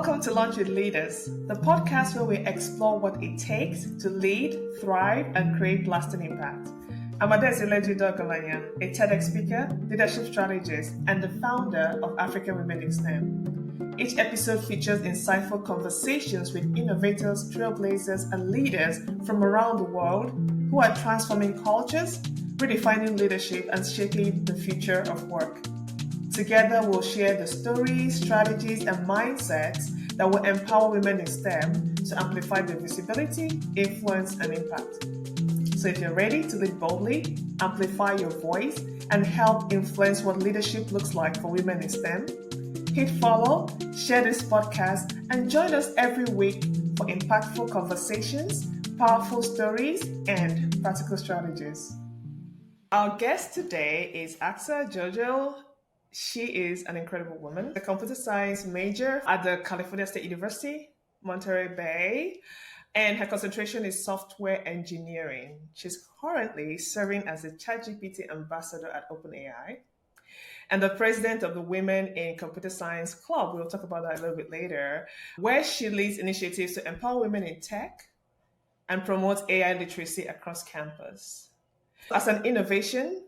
Welcome to Launch with Leaders, the podcast where we explore what it takes to lead, thrive, and create lasting impact. I'm Adaeze Iloeje-Udeogalanya, a TEDx speaker, leadership strategist, and the founder of African Women in STEM. Each episode features insightful conversations with innovators, trailblazers, and leaders from around the world who are transforming cultures, redefining leadership, and shaping the future of work. Together, we'll share the stories, strategies, and mindsets that will empower women in STEM to amplify their visibility, influence, and impact. So if you're ready to lead boldly, amplify your voice, and help influence what leadership looks like for women in STEM, hit follow, share this podcast, and join us every week for impactful conversations, powerful stories, and practical strategies. Our guest today is Achsah Jojo. She is an incredible woman, a computer science major at the California State University, Monterey Bay, and her concentration is software engineering. She's currently serving as the ChatGPT ambassador at OpenAI and the president of the Women in Computer Science Club. We'll talk about that a little bit later, where she leads initiatives to empower women in tech and promote AI literacy across campus. As an innovation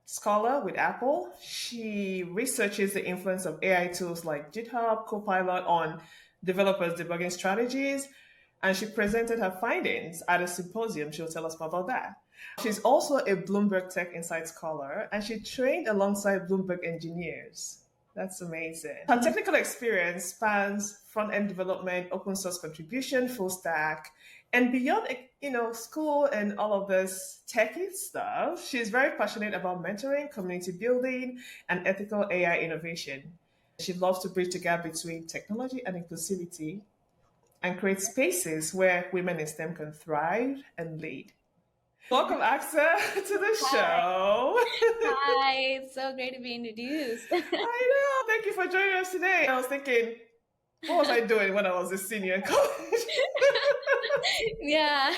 scholar with Apple, she researches the influence of AI tools like GitHub, Copilot on developers' debugging strategies, and she presented her findings at a symposium. She'll tell us more about that. She's also a Bloomberg Tech Insight scholar, and she trained alongside Bloomberg engineers. That's amazing. Her technical experience spans front-end development, open source contribution, full stack, and beyond, school and all of this techie stuff. She's very passionate about mentoring, community building, and ethical AI innovation. She loves to bridge the gap between technology and inclusivity and create spaces where women in STEM can thrive and lead. Welcome, Achsah, to the show. Hi, it's so great to be introduced. I know. Thank you for joining us today. I was thinking, what was I doing when I was a senior in college? Yeah.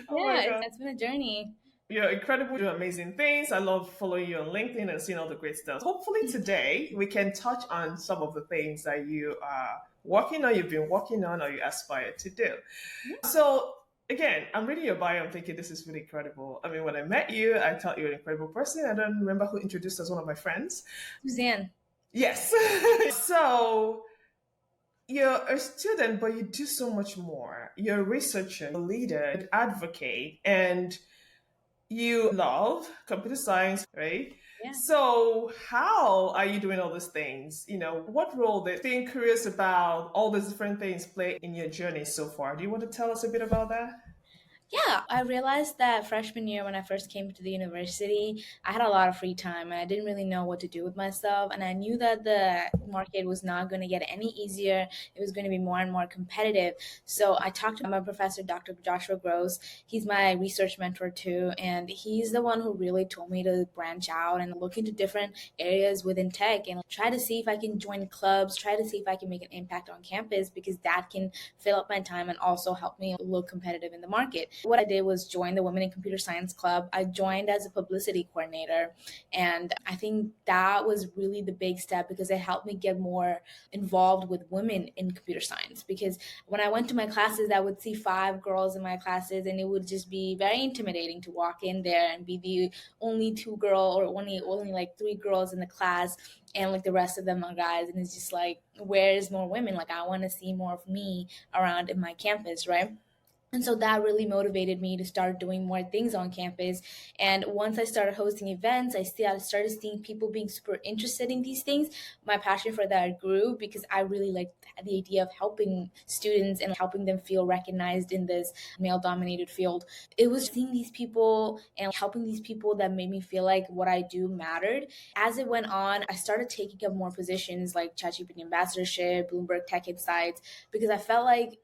Oh It's been a journey. You're incredible, doing amazing things. I love following you on LinkedIn and seeing all the great stuff. Hopefully today we can touch on some of the things that you are working on, you've been working on, or you aspire to do. So again, I'm reading your bio. I'm thinking this is really incredible. I mean, when I met you, I thought you were an incredible person. I don't remember who introduced us, one of my friends. Suzanne. Yes. So you're a student, but you do so much more. You're a researcher, a leader, an advocate, and you love computer science, right? Yeah. So how are you doing all these things? What role did being curious about all these different things play in your journey so far? Do you want to tell us a bit about that? Yeah, I realized that freshman year when I first came to the university, I had a lot of free time and I didn't really know what to do with myself. And I knew that the market was not going to get any easier. It was going to be more and more competitive. So I talked to my professor, Dr. Joshua Gross. He's my research mentor too. And he's the one who really told me to branch out and look into different areas within tech and try to see if I can join clubs, try to see if I can make an impact on campus, because that can fill up my time and also help me look competitive in the market. What I did was join the Women in Computer Science Club. I joined as a publicity coordinator, and I think that was really the big step because it helped me get more involved with women in computer science. Because when I went to my classes, I would see 5 girls in my classes, and it would just be very intimidating to walk in there and be the only 2 girl or only like 3 girls in the class, and like the rest of them are guys. And it's just like, where's more women? Like, I want to see more of me around in my campus, right? And so that really motivated me to start doing more things on campus. And once I started hosting events, I started seeing people being super interested in these things. My passion for that grew because I really liked the idea of helping students and helping them feel recognized in this male-dominated field. It was seeing these people and helping these people that made me feel like what I do mattered. As it went on, I started taking up more positions like ChatGPT ambassadorship, Bloomberg Tech Insights, because I felt like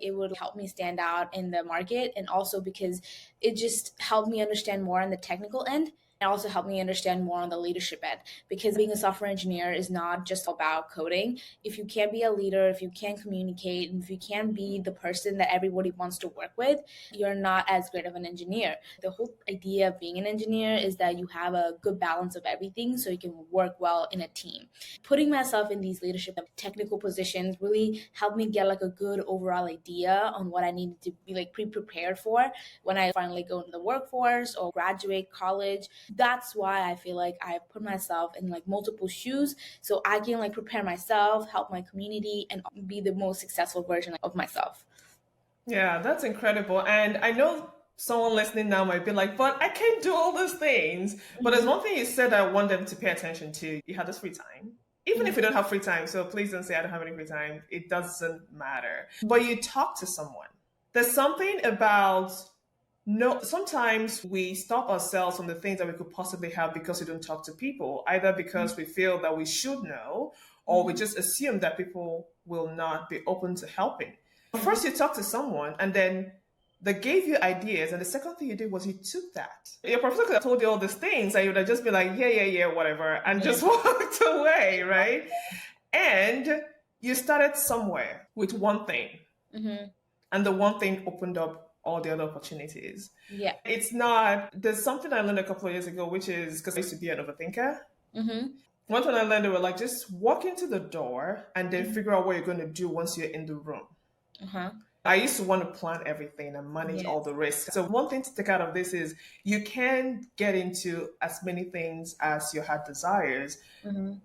it would help me stand out in the market, and also because it just helped me understand more on the technical end. It also helped me understand more on the leadership end, because being a software engineer is not just about coding. If you can't be a leader, if you can't communicate, and if you can't be the person that everybody wants to work with, you're not as great of an engineer. The whole idea of being an engineer is that you have a good balance of everything so you can work well in a team. Putting myself in these leadership and technical positions really helped me get like a good overall idea on what I needed to be like pre-prepared for when I finally go into the workforce or graduate college. That's why I feel like I put myself in like multiple shoes so I can like prepare myself, help my community, and be the most successful version of myself. Yeah, that's incredible. And I know someone listening now might be like, but I can't do all those things. But there's Mhm. one thing you said I want them to pay attention to. You have this free time. Even if you don't have free time, so please don't say I don't have any free time. It doesn't matter. But you talk to someone. There's something about no, sometimes we stop ourselves from the things that we could possibly have because we don't talk to people, either because we feel that we should know or we Mhm. just assume that people will not be open to helping. Mhm. First, you talk to someone and then they gave you ideas, and the second thing you did was you took that. Your professor could have told you all these things, and you would have just been like, yeah, yeah, yeah, whatever, and Yeah. just walked away, right? And you started somewhere with one thing, Mhm. and the one thing opened up all the other opportunities. Yeah. It's not, there's something I learned a couple of years ago, which is because I used to be an overthinker. Mhm. One thing I learned, they were like, just walk into the door and then Mhm. figure out what you're going to do once you're in the room. Uh-huh. I used to want to plan everything and manage all Yes. the risks. So one thing to take out of this is you can get into as many things as your heart desires. Mhm.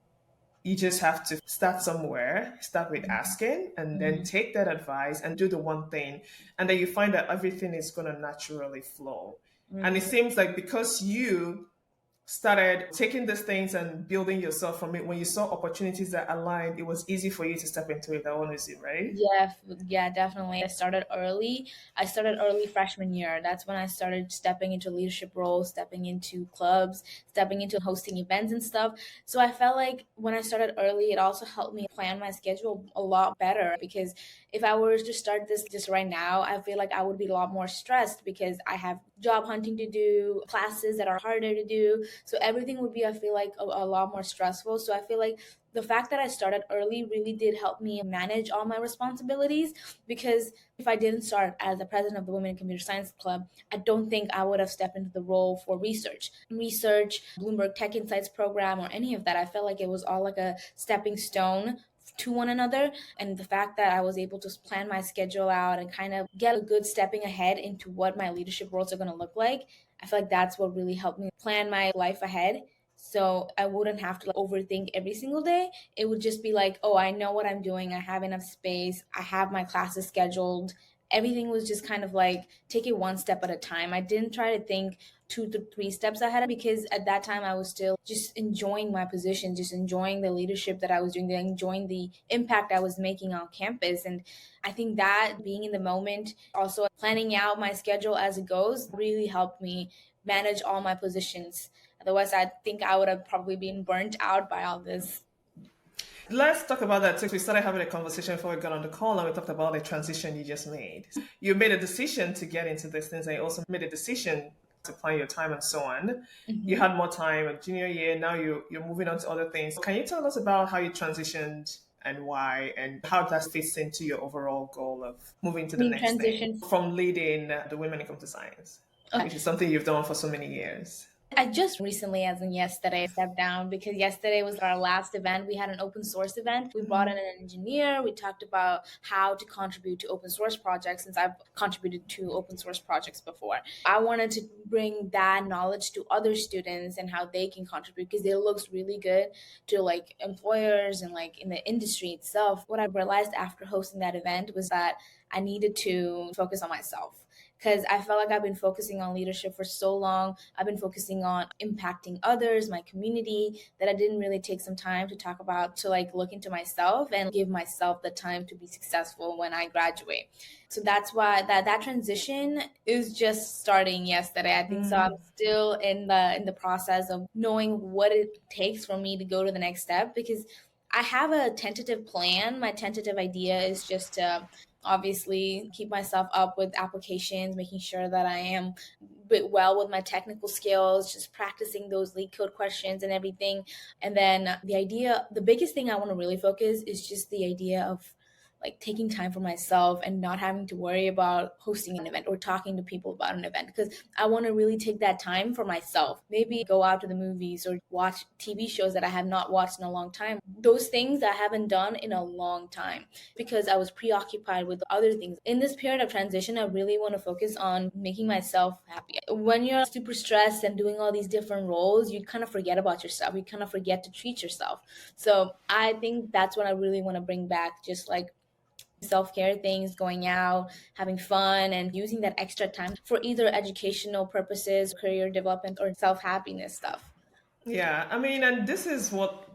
You just have to start somewhere, start with Mhm. asking, and then Mhm. take that advice and do the one thing. And then you find that everything is going to naturally flow. And it Mhm. seems like because you started taking these things and building yourself from it, when you saw opportunities that aligned, it was easy for you to step into it. That one is it, right? Yeah, yeah, definitely. I started early. I started early freshman year. That's when I started stepping into leadership roles, stepping into clubs, stepping into hosting events and stuff. So I felt like when I started early, it also helped me plan my schedule a lot better, because if I were to start this just right now, I feel like I would be a lot more stressed because I have job hunting to do, classes that are harder to do. So everything would be, I feel like, a lot more stressful. So I feel like the fact that I started early really did help me manage all my responsibilities, because if I didn't start as the president of the Women in Computer Science Club, I don't think I would have stepped into the role for research, Bloomberg Tech Insights program, or any of that. I felt like it was all like a stepping stone to one another. And the fact that I was able to plan my schedule out and kind of get a good stepping ahead into what my leadership roles are going to look like, I feel like that's what really helped me plan my life ahead, so I wouldn't have to like, overthink every single day. It would just be like, oh, I know what I'm doing. I have enough space. I have my classes scheduled. Everything was just kind of like take it one step at a time. I didn't try to think 2 to 3 steps ahead, because at that time I was still just enjoying my position, just enjoying the leadership that I was doing, enjoying the impact I was making on campus. And I think that being in the moment, also planning out my schedule as it goes, really helped me manage all my positions. Otherwise, I think I would have probably been burnt out by all this. Let's talk about that too. We started having a conversation before we got on the call and we talked about the transition you just made. You made a decision to get into these things and you also made a decision to plan your time and so on. You Mm-hmm. had more time at junior year, now you're moving on to other things. Can you tell us about how you transitioned and why and how that fits into your overall goal of moving to I the mean, next thing transition. from leading the Women in Computer Science, Okay. which is something you've done for so many years? I just recently, as in yesterday, stepped down because yesterday was our last event. We had an open source event. We brought in an engineer. We talked about how to contribute to open source projects, since I've contributed to open source projects before. I wanted to bring that knowledge to other students and how they can contribute, because it looks really good to like employers and like in the industry itself. What I realized after hosting that event was that I needed to focus on myself, because I felt like I've been focusing on leadership for so long. I've been focusing on impacting others, my community, that I didn't really take some time to talk about, to like look into myself and give myself the time to be successful when I graduate. So that's why that transition is just starting yesterday. I think so. I'm still in the process of knowing what it takes for me to go to the next step, because I have a tentative plan. My tentative idea is just to obviously keep myself up with applications, making sure that I am bit well with my technical skills, just practicing those lead code questions and everything. And then the biggest thing I want to really focus is just the idea of like taking time for myself and not having to worry about hosting an event or talking to people about an event, because I want to really take that time for myself. Maybe go out to the movies or watch TV shows that I have not watched in a long time. Those things I haven't done in a long time because I was preoccupied with other things. In this period of transition, I really want to focus on making myself happy. When you're super stressed and doing all these different roles, you kind of forget about yourself. You kind of forget to treat yourself. So I think that's what I really want to bring back, just like self-care things, going out, having fun, and using that extra time for either educational purposes, career development, or self-happiness stuff. Yeah, I mean, and this is what,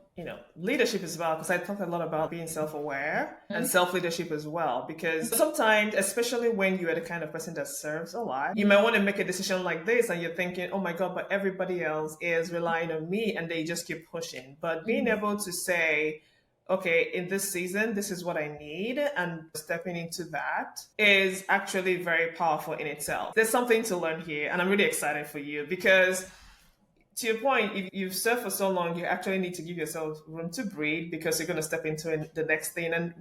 leadership is about, because I talk a lot about being self-aware and self-leadership as well, because sometimes, especially when you are the kind of person that serves a lot, you might want to make a decision like this and you're thinking, oh my God, but everybody else is relying on me and they just keep pushing. But being able to say, okay, in this season, this is what I need, and stepping into that is actually very powerful in itself. There's something to learn here, and I'm really excited for you because, to your point, if you've served for so long, you actually need to give yourself room to breathe because you're going to step into the next thing. And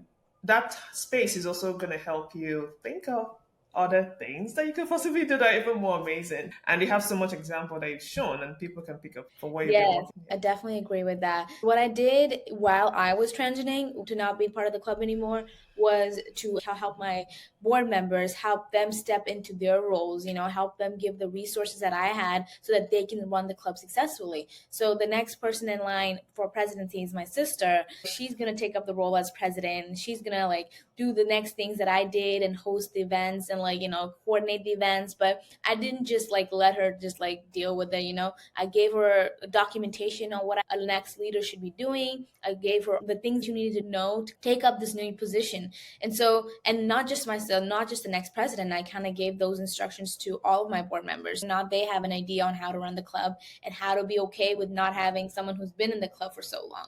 that space is also going to help you think of other things that you could possibly do that are even more amazing. And you have so much example that you've shown, and people can pick up for what you've been Yes, working. I definitely agree with that. What I did while I was transitioning to not be part of the club anymore was to help my board members, help them step into their roles, help them give the resources that I had so that they can run the club successfully. So the next person in line for presidency is my sister. She's going to take up the role as president. She's going to like do the next things that I did and host the events and like, coordinate the events. But I didn't just like let her just like deal with it. I gave her documentation on what a next leader should be doing. I gave her the things you needed to know to take up this new position. And so, and not just myself, not just the next president, I kind of gave those instructions to all of my board members. Now they have an idea on how to run the club and how to be okay with not having someone who's been in the club for so long.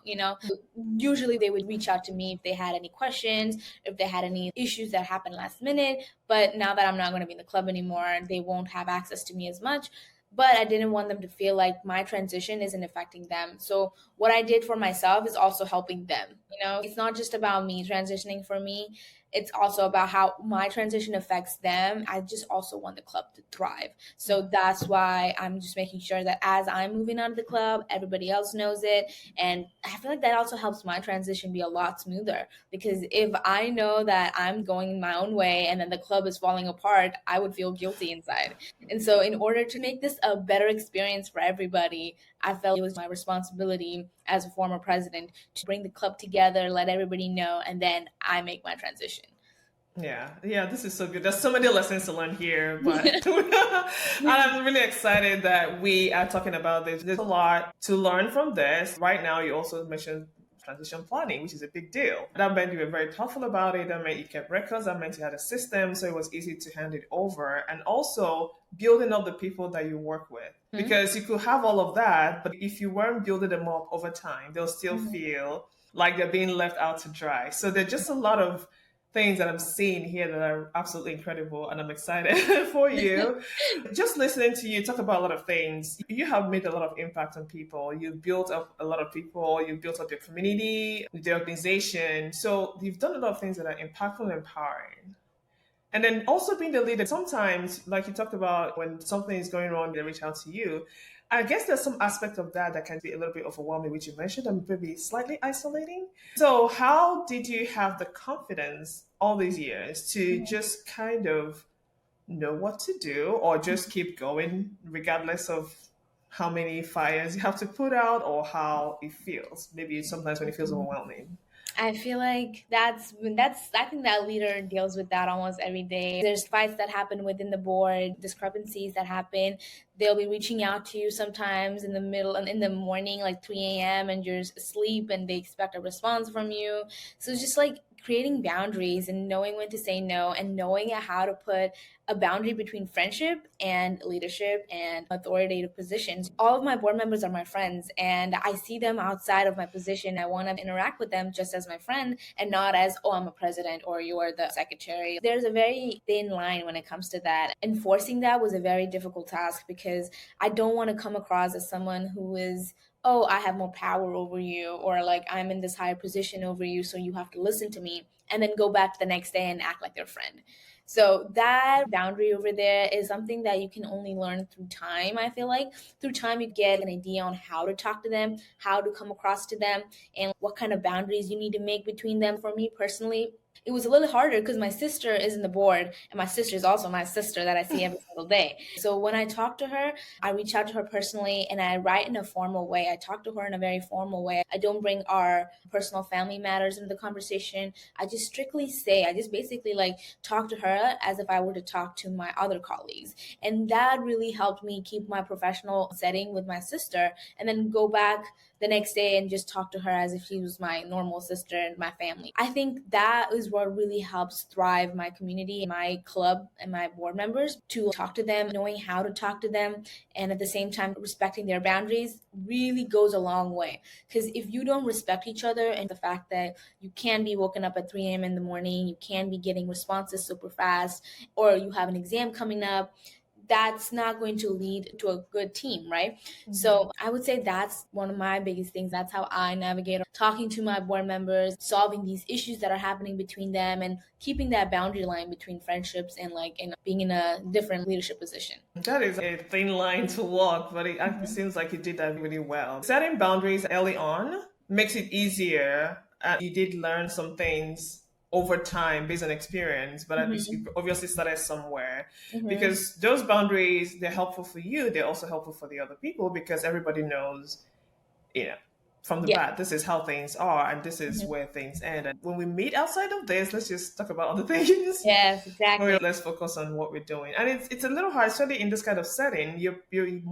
Usually they would reach out to me if they had any questions, if they had any issues that happened last minute. But now that I'm not going to be in the club anymore, they won't have access to me as much. But I didn't want them to feel like my transition isn't affecting them. So what I did for myself is also helping them. It's not just about me transitioning for me. It's also about how my transition affects them. I just also want the club to thrive. So that's why I'm just making sure that as I'm moving out of the club, everybody else knows it. And I feel like that also helps my transition be a lot smoother, because if I know that I'm going my own way and then the club is falling apart, I would feel guilty inside. And so in order to make this a better experience for everybody, I felt it was my responsibility as a former president to bring the club together, let everybody know, and then I make my transition. Yeah, this is so good. There's so many lessons to learn here, but and I'm really excited that we are talking about this. There's a lot to learn from this. Right now, you also mentioned transition planning, which is a big deal. That meant you were very thoughtful about it. That meant you kept records. That meant you had a system, so it was easy to hand it over. And also building up the people that you work with. Because you could have all of that, but if you weren't building them up over time, they'll still feel like they're being left out to dry. So there's just a lot of things that I'm seeing here that are absolutely incredible, and I'm excited for you. Just listening to you talk about a lot of things, you have made a lot of impact on people. You've built up a lot of people, you've built up your community, the organization. So you've done a lot of things that are impactful and empowering. And then also being the leader, sometimes, like you talked about, when something is going wrong, they reach out to you. I guess there's some aspect of that that can be a little bit overwhelming, which you mentioned, and maybe slightly isolating. So, how did you have the confidence all these years to just kind of know what to do, or just keep going, regardless of how many fires you have to put out or how it feels? Maybe sometimes when it feels overwhelming. I feel like I think that leader deals with that almost every day. There's fights that happen within the board, discrepancies that happen. They'll be reaching out to you sometimes in the middle and in the morning, like 3 a.m., and you're asleep and they expect a response from you. So it's just like creating boundaries and knowing when to say no and knowing how to put a boundary between friendship and leadership and authoritative positions. All of my board members are my friends, and I see them outside of my position. I want to interact with them just as my friend and not as, oh, I'm a president or you are the secretary. There's a very thin line when it comes to that. Enforcing that was a very difficult task because I don't want to come across as someone who is, oh, I have more power over you, or like I'm in this higher position over you, so you have to listen to me, and then go back the next day and act like their friend. So that boundary over there is something that you can only learn through time. I feel like through time, you get an idea on how to talk to them, how to come across to them, and what kind of boundaries you need to make between them. For me personally, it was a little harder because my sister is in the board, and my sister is also my sister that I see every single day. So when I talk to her, I reach out to her personally and I write in a formal way. I talk to her in a very formal way. I don't bring our personal family matters into the conversation. I just basically like talk to her as if I were to talk to my other colleagues. And that really helped me keep my professional setting with my sister and then go back the next day and just talk to her as if she was my normal sister and my family. I think that is what really helps thrive my community, my club, and my board members, to talk to them, knowing how to talk to them, and at the same time respecting their boundaries really goes a long way. Because if you don't respect each other, and the fact that you can be woken up at 3 a.m. in the morning, you can be getting responses super fast, or you have an exam coming up, that's not going to lead to a good team, right? Mm-hmm. So I would say that's one of my biggest things. That's how I navigate talking to my board members, solving these issues that are happening between them, and keeping that boundary line between friendships and being in a different leadership position. That is a thin line to walk, but it actually seems like you did that really well. Setting boundaries early on makes it easier. You did learn some things over time based on experience, but you obviously started somewhere, because those boundaries, they're helpful for you. They're also helpful for the other people because everybody knows, from the bat, this is how things are and this is where things end. And when we meet outside of this, let's just talk about other things. Yes, exactly. Let's focus on what we're doing. And it's a little hard, especially in this kind of setting. You're very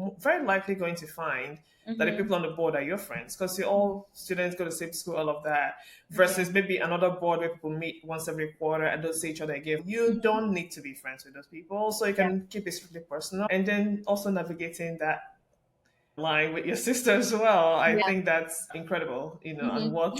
likely going to find that the people on the board are your friends because you're all students, go to same school, all of that, versus maybe another board where people meet once every quarter and don't see each other again. You don't need to be friends with those people, so you can keep it strictly personal. And then also navigating that line with your sister as well. I think that's incredible, and what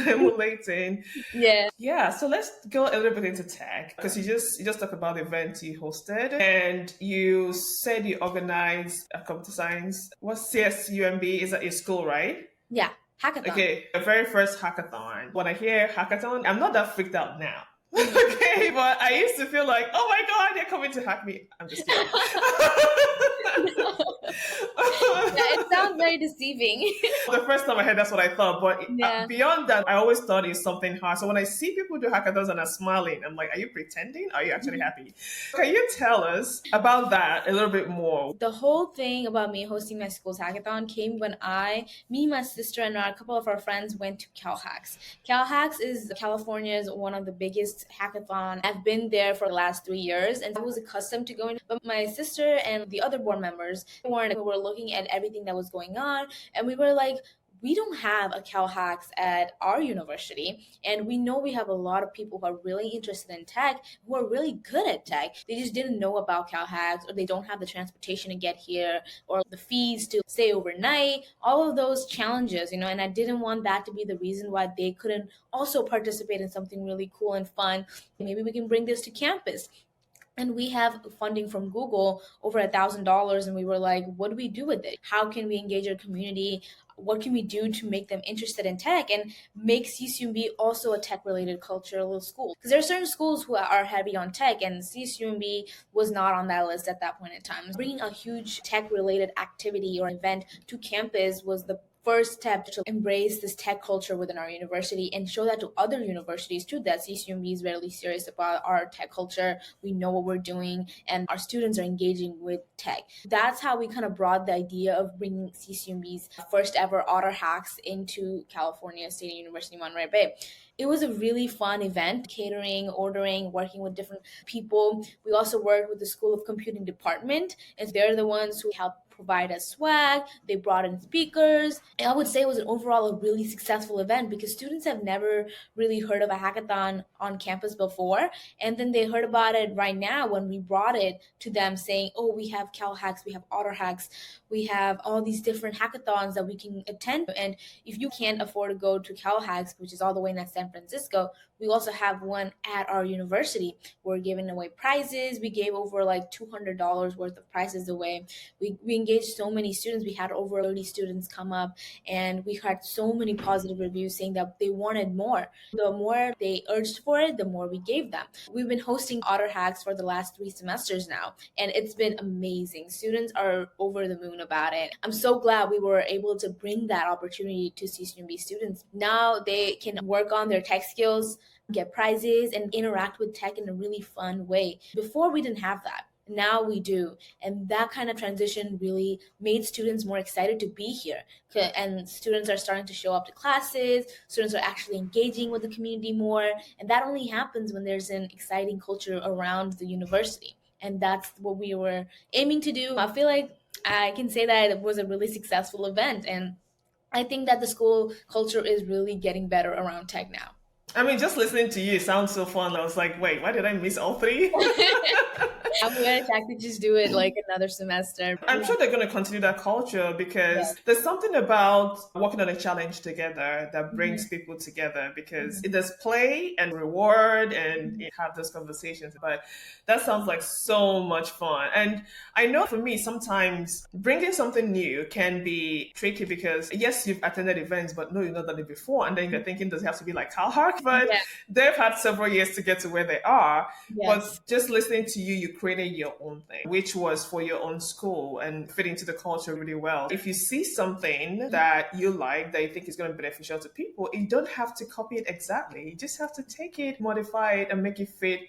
emulating. Yeah. So let's go a little bit into tech, because you just talked about the event you hosted, and you said you organized a computer science. What's CSUMB? Is that your school, right? Yeah, hackathon. Okay, the very first hackathon. When I hear hackathon, I'm not that freaked out now. Okay, but I used to feel like, oh my God, they're coming to hack me. I'm just kidding. It sounds very deceiving. The first time I heard, that's what I thought. But beyond that, I always thought it's something hard. So when I see people do hackathons and are smiling, I'm like, are you pretending? Are you actually happy? Can you tell us about that a little bit more? The whole thing about me hosting my school's hackathon came when me, my sister, and a couple of our friends went to CalHacks. CalHacks is California's one of the biggest hackathon. I've been there for the last 3 years and I was accustomed to going, but my sister and the other board members were looking at everything that was going on, and we were like, we don't have a CalHacks at our university, and we know we have a lot of people who are really interested in tech, who are really good at tech. They just didn't know about CalHacks, or they don't have the transportation to get here, or the fees to stay overnight, all of those challenges, and I didn't want that to be the reason why they couldn't also participate in something really cool and fun. Maybe we can bring this to campus. And we have funding from Google over $1,000. And we were like, what do we do with it? How can we engage our community? What can we do to make them interested in tech and make CSUMB also a tech-related cultural school? Because there are certain schools who are heavy on tech, and CSUMB was not on that list at that point in time. Bringing a huge tech-related activity or event to campus was the first step to embrace this tech culture within our university and show that to other universities too, that CSUMB is really serious about our tech culture. We know what we're doing and our students are engaging with tech. That's how we kind of brought the idea of bringing CSUMB's first ever Otter Hacks into California State University, Monterey Bay. It was a really fun event, catering, ordering, working with different people. We also worked with the School of Computing department, and they're the ones who helped provide us swag, they brought in speakers. And I would say it was an overall a really successful event because students have never really heard of a hackathon on campus before. And then they heard about it right now when we brought it to them saying, oh, we have Cal Hacks, we have Otter Hacks, we have all these different hackathons that we can attend. And if you can't afford to go to Cal Hacks, which is all the way in San Francisco, we also have one at our university. We're giving away prizes. We gave over like $200 worth of prizes away. We engaged so many students. We had over 30 students come up, and we had so many positive reviews saying that they wanted more. The more they urged for it, the more we gave them. We've been hosting Otter Hacks for the last 3 semesters now, and it's been amazing. Students are over the moon about it. I'm so glad we were able to bring that opportunity to CCMB students. Now they can work on their tech skills, get prizes, and interact with tech in a really fun way. Before, we didn't have that. Now we do. And that kind of transition really made students more excited to be here. And students are starting to show up to classes. Students are actually engaging with the community more. And that only happens when there's an exciting culture around the university. And that's what we were aiming to do. I feel like I can say that it was a really successful event. And I think that the school culture is really getting better around tech now. I mean, just listening to you, it sounds so fun. I was like, wait, why did I miss all 3? I'm going to actually just do it like another semester. I'm sure they're going to continue that culture because there's something about working on a challenge together that brings people together because it does play and reward and you have those conversations. But that sounds like so much fun. And I know for me, sometimes bringing something new can be tricky because yes, you've attended events, but no, you've not done it before. And then you're thinking, does it have to be like CalHark? But they've had several years to get to where they are. But just listening to you, you created your own thing, which was for your own school and fit into the culture really well. If you see something that you like, that you think is going to be beneficial to people, you don't have to copy it exactly. You just have to take it, modify it, and make it fit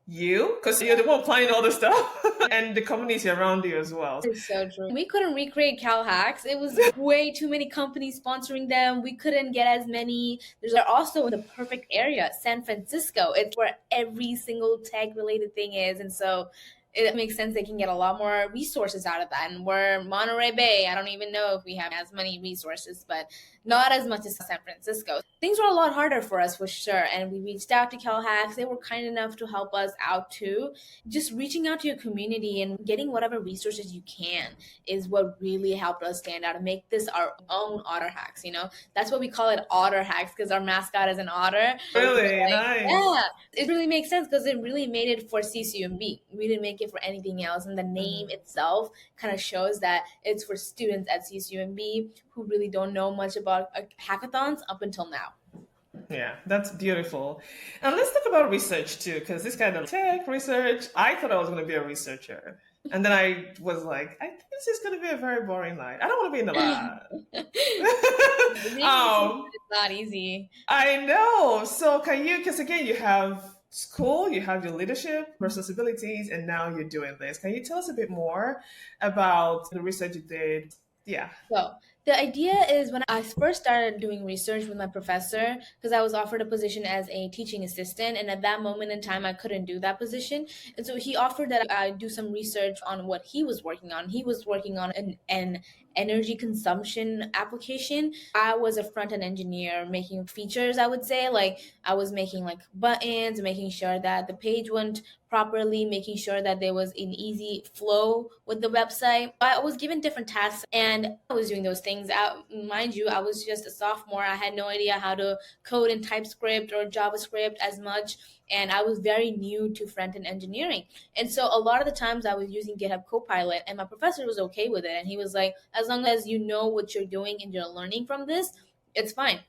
you, because you're the one planning all the stuff and the community around you as well. It's so true. We couldn't recreate Cal Hacks. It was way too many companies sponsoring them. We couldn't get as many. There's also the perfect area, San Francisco. It's where every single tech related thing is. And so it makes sense they can get a lot more resources out of that. And we're Monterey Bay. I don't even know if we have as many resources, but not as much as San Francisco. Things were a lot harder for us for sure. And we reached out to Cal Hacks. They were kind enough to help us out too. Just reaching out to your community and getting whatever resources you can is what really helped us stand out and make this our own Otter Hacks. You know, that's what we call it, Otter Hacks, because our mascot is an otter. Really nice. Yeah, it really makes sense because it really made it for CCUMB. We didn't make it for anything else. And the name itself kind of shows that it's for students at CCUMB who really don't know much about hackathons up until now. Yeah, that's beautiful. And let's talk about research too, because this kind of tech research, I thought I was going to be a researcher. And then I was like, I think this is going to be a very boring life. I don't want to be in the lab. It's not easy. I know. So can you, because again, you have school, you have your leadership responsibilities, and now you're doing this. Can you tell us a bit more about the research you did? Yeah. So the idea is when I first started doing research with my professor, because I was offered a position as a teaching assistant, and at that moment in time, I couldn't do that position. And so he offered that I do some research on what he was working on. He was working on an energy consumption application. I was a front-end engineer making features, I would say. Like I was making like buttons, making sure that the page went properly, making sure that there was an easy flow with the website. I was given different tasks and I was doing those things. Mind you, I was just a sophomore. I had no idea how to code in TypeScript or JavaScript as much. And I was very new to front-end engineering. And so a lot of the times I was using GitHub Copilot and my professor was okay with it. And he was like, as long as you know what you're doing and you're learning from this, it's fine.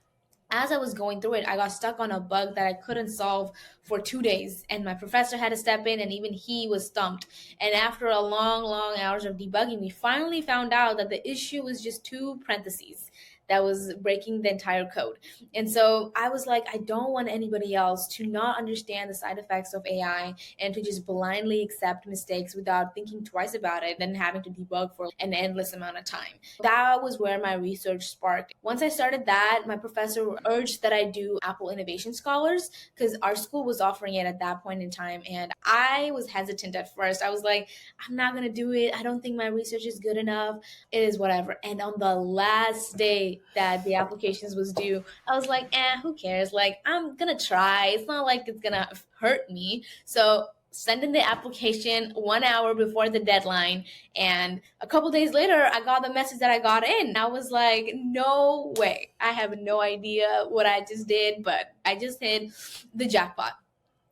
As I was going through it, I got stuck on a bug that I couldn't solve for 2 days. And my professor had to step in and even he was stumped. And after a long hours of debugging, we finally found out that the issue was just 2 parentheses. that was breaking the entire code. And so I was like, I don't want anybody else to not understand the side effects of AI and to just blindly accept mistakes without thinking twice about it and having to debug for an endless amount of time. That was where my research sparked. Once I started that, my professor urged that I do Apple Innovation Scholars because our school was offering it at that point in time. And I was hesitant at first. I was like, I'm not going to do it. I don't think my research is good enough. It is whatever. And on the last day that the applications was due, I was like, who cares? Like, I'm going to try. It's not like it's going to hurt me. So send in the application 1 hour before the deadline. And a couple days later, I got the message that I got in. I was like, no way. I have no idea what I just did, but I just hit the jackpot.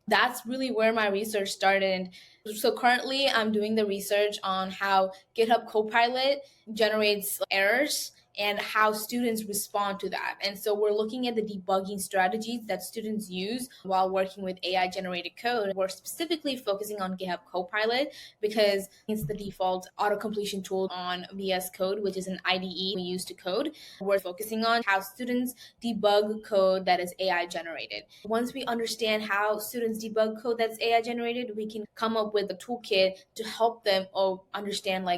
That's really where my research started. So currently I'm doing the research on how GitHub Copilot generates errors and how students respond to that. And so we're looking at the debugging strategies that students use while working with AI generated code. We're specifically focusing on GitHub Copilot because it's the default auto completion tool on VS Code, which is an IDE we use to code. We're focusing on how students debug code that is AI generated. Once we understand how students debug code that's AI generated, we can come up with a toolkit to help them understand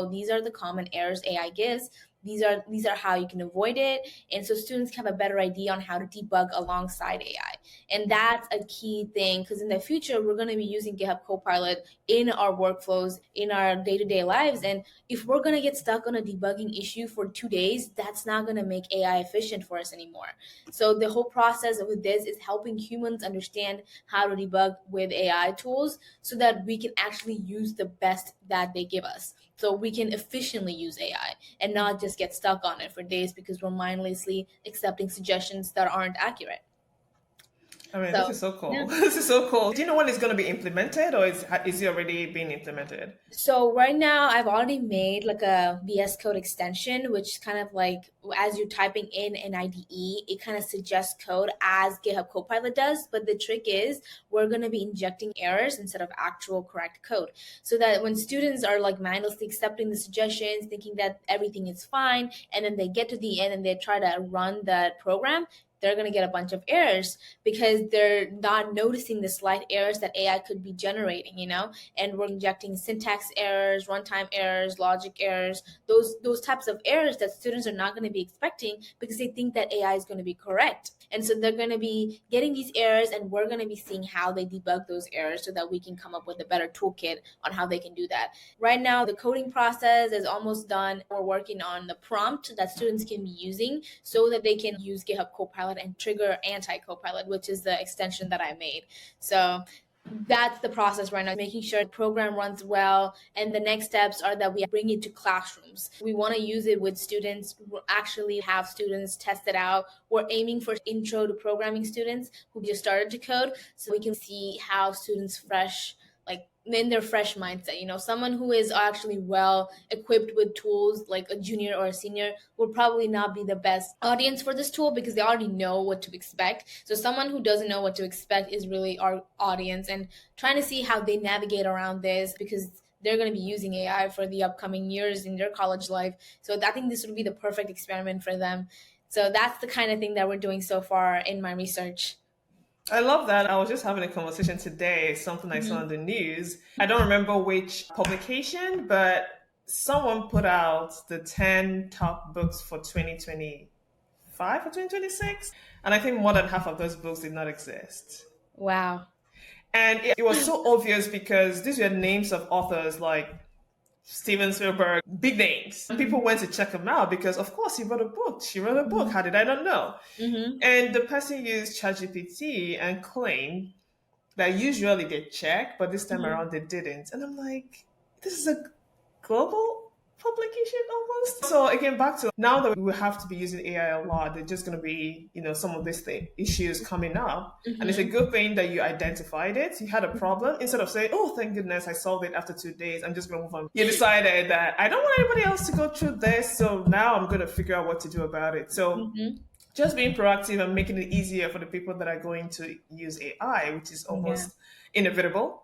these are the common errors AI gives. These are how you can avoid it. And so students have a better idea on how to debug alongside AI. And that's a key thing because in the future, we're going to be using GitHub Copilot in our workflows, in our day-to-day lives. And if we're going to get stuck on a debugging issue for 2 days, that's not going to make AI efficient for us anymore. So the whole process with this is helping humans understand how to debug with AI tools so that we can actually use the best that they give us. So we can efficiently use AI and not just get stuck on it for days because we're mindlessly accepting suggestions that aren't accurate. I mean, this is so cool. Yeah. This is so cool. Do you know when it's going to be implemented, or is it already being implemented? So right now, I've already made like a VS Code extension, which kind of like as you're typing in an IDE, it kind of suggests code as GitHub Copilot does. But the trick is we're going to be injecting errors instead of actual correct code, so that when students are like mindlessly accepting the suggestions, thinking that everything is fine, and then they get to the end and they try to run that program, they're going to get a bunch of errors because they're not noticing the slight errors that AI could be generating, and we're injecting syntax errors, runtime errors, logic errors, those types of errors that students are not going to be expecting because they think that AI is going to be correct. And so they're going to be getting these errors, and we're going to be seeing how they debug those errors so that we can come up with a better toolkit on how they can do that. Right now, the coding process is almost done. We're working on the prompt that students can be using so that they can use GitHub Copilot and trigger anti-Copilot, which is the extension that I made. So that's the process right now, making sure the program runs well. And the next steps are that we bring it to classrooms. We want to use it with students, actually have students test it out. We're aiming for intro to programming students who just started to code so we can see how students in their fresh mindset, someone who is actually well equipped with tools like a junior or a senior will probably not be the best audience for this tool because they already know what to expect. So someone who doesn't know what to expect is really our audience, and trying to see how they navigate around this because they're going to be using AI for the upcoming years in their college life. So I think this would be the perfect experiment for them. So that's the kind of thing that we're doing so far in my research. I love that. I was just having a conversation today, something I saw in the news. I don't remember which publication, but someone put out the 10 top books for 2025 or 2026. And I think more than half of those books did not exist. Wow. And it was so obvious because these were names of authors like Steven Spielberg, big names. People went to check him out because, of course, he wrote a book. She wrote a book. How did I not know? And the person used ChatGPT and claimed that usually they check, but this time around they didn't. And I'm like, this is a global publication almost. So again, back to now that we have to be using AI a lot, there's just going to be, some of these issues coming up. And it's a good thing that you identified it. You had a problem. Instead of saying, oh, thank goodness, I solved it after 2 days, I'm just going to move on. You decided that I don't want anybody else to go through this. So now I'm going to figure out what to do about it. So just being proactive and making it easier for the people that are going to use AI, which is almost inevitable.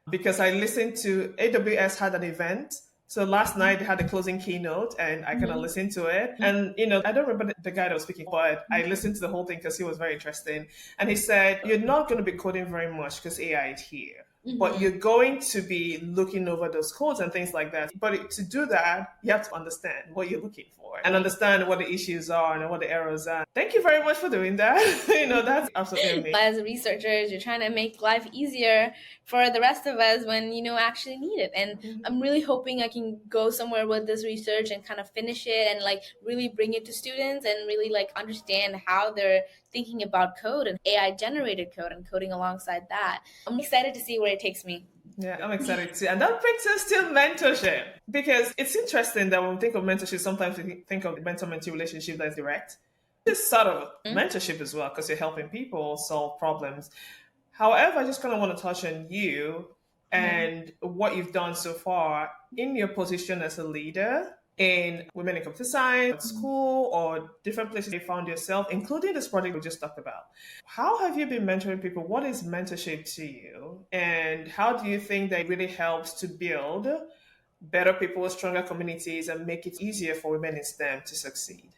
Because I listened to AWS had an event So last night they had a closing keynote and I kind of listened to it. And, I don't remember the guy that was speaking, but I listened to the whole thing because he was very interesting. And he said, you're not going to be coding very much because AI is here. But you're going to be looking over those codes and things like that. But to do that, you have to understand what you're looking for and understand what the issues are and what the errors are. Thank you very much for doing that. That's absolutely amazing. As researchers, you're trying to make life easier for the rest of us when actually need it. And I'm really hoping I can go somewhere with this research and kind of finish it and like really bring it to students and really like understand how they're thinking about code and AI generated code and coding alongside that. I'm excited to see where it takes me. Yeah, I'm excited too. And that brings us to mentorship. Because it's interesting that when we think of mentorship, sometimes we think of the mentor-mentee relationship that's direct. It's sort of mentorship as well, because you're helping people solve problems. However, I just kind of want to touch on you and what you've done so far in your position as a leader in women in computer science, school, or different places you found yourself, including this project we just talked about. How have you been mentoring people? What is mentorship to you? And how do you think that it really helps to build better people, stronger communities, and make it easier for women in STEM to succeed?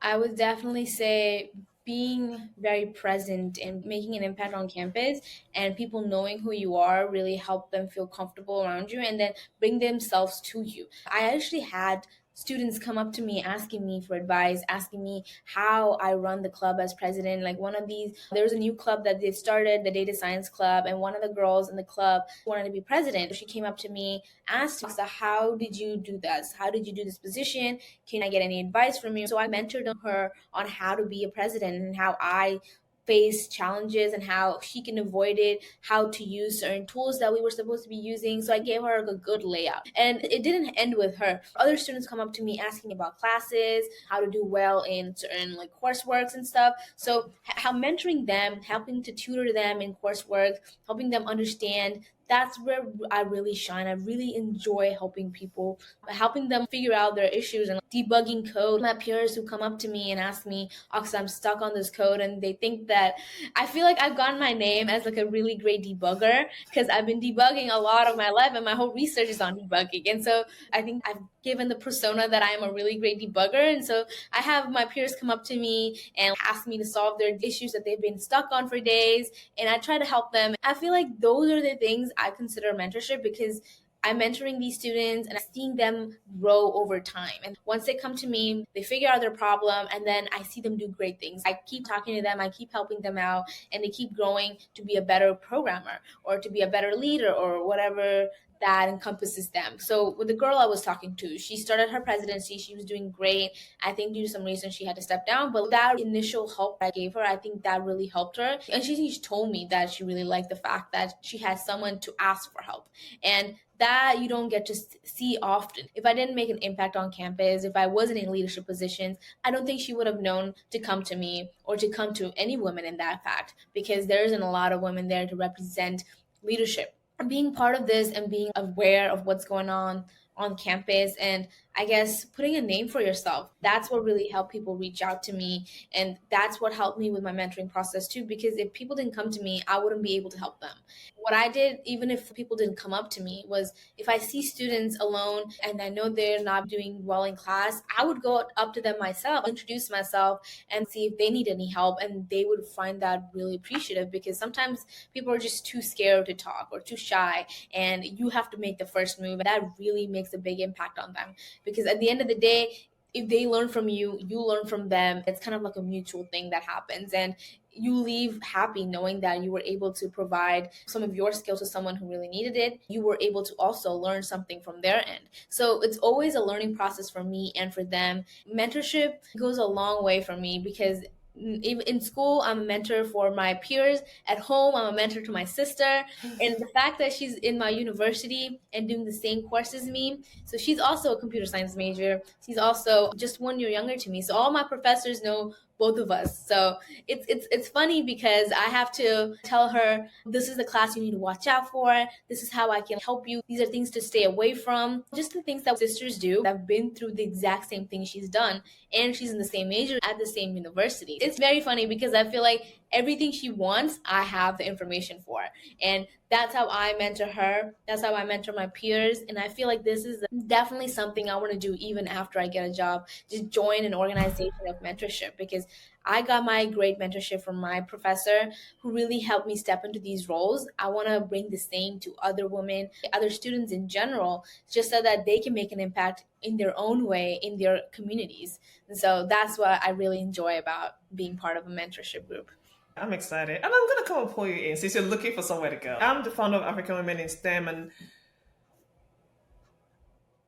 I would definitely say being very present and making an impact on campus and people knowing who you are really help them feel comfortable around you and then bring themselves to you. I actually had students come up to me asking me for advice, asking me how I run the club as president. Like one of these, there was a new club that they started, the data science club, and one of the girls in the club wanted to be president. She came up to me, asked, so how did you do this? How did you do this position? Can I get any advice from you? So I mentored her on how to be a president and how I face challenges and how she can avoid it, how to use certain tools that we were supposed to be using. So I gave her a good layout. And it didn't end with her. Other students come up to me asking about classes, how to do well in certain like courseworks and stuff. So how mentoring them, helping to tutor them in coursework, helping them understand, that's where I really shine. I really enjoy helping people, helping them figure out their issues and debugging code. My peers who come up to me and ask me, Achsah, I'm stuck on this code, and they think that I feel like I've gotten my name as like a really great debugger because I've been debugging a lot of my life and my whole research is on debugging. And so I think I've given the persona that I am a really great debugger. And so I have my peers come up to me and ask me to solve their issues that they've been stuck on for days. And I try to help them. I feel like those are the things I consider mentorship because I'm mentoring these students and I'm seeing them grow over time. And once they come to me, they figure out their problem and then I see them do great things. I keep talking to them, I keep helping them out, and they keep growing to be a better programmer or to be a better leader or whatever that encompasses them. So with the girl I was talking to, she started her presidency. She was doing great. I think due to some reason she had to step down, but that initial help I gave her, I think that really helped her. And she told me that she really liked the fact that she had someone to ask for help. And that you don't get to see often. If I didn't make an impact on campus, if I wasn't in leadership positions, I don't think she would have known to come to me or to come to any women in that fact, because there isn't a lot of women there to represent leadership. Being part of this and being aware of what's going on campus and I guess putting a name for yourself, that's what really helped people reach out to me. And that's what helped me with my mentoring process too, because if people didn't come to me, I wouldn't be able to help them. What I did, even if people didn't come up to me, was if I see students alone and I know they're not doing well in class, I would go up to them myself, introduce myself and see if they need any help. And they would find that really appreciative because sometimes people are just too scared to talk or too shy and you have to make the first move. And that really makes a big impact on them. Because at the end of the day, if they learn from you, you learn from them. It's kind of like a mutual thing that happens. And you leave happy knowing that you were able to provide some of your skills to someone who really needed it. You were able to also learn something from their end. So it's always a learning process for me and for them. Mentorship goes a long way for me because in school, I'm a mentor for my peers. At home, I'm a mentor to my sister. And the fact that she's in my university and doing the same course as me, so she's also a computer science major. She's also just 1 year younger to me. So all my professors know both of us. So it's funny because I have to tell her, this is the class you need to watch out for. This is how I can help you. These are things to stay away from. Just the things that sisters do. I've been through the exact same thing she's done. And she's in the same major at the same university. It's very funny because I feel like everything she wants, I have the information for. And that's how I mentor her. That's how I mentor my peers. And I feel like this is definitely something I want to do even after I get a job. Just join an organization of mentorship, because I got my great mentorship from my professor who really helped me step into these roles. I want to bring the same to other women, other students in general, just so that they can make an impact in their own way in their communities. And so that's what I really enjoy about being part of a mentorship group. I'm excited. And I'm going to come and pull you in since you're looking for somewhere to go. I'm the founder of African Women in STEM, and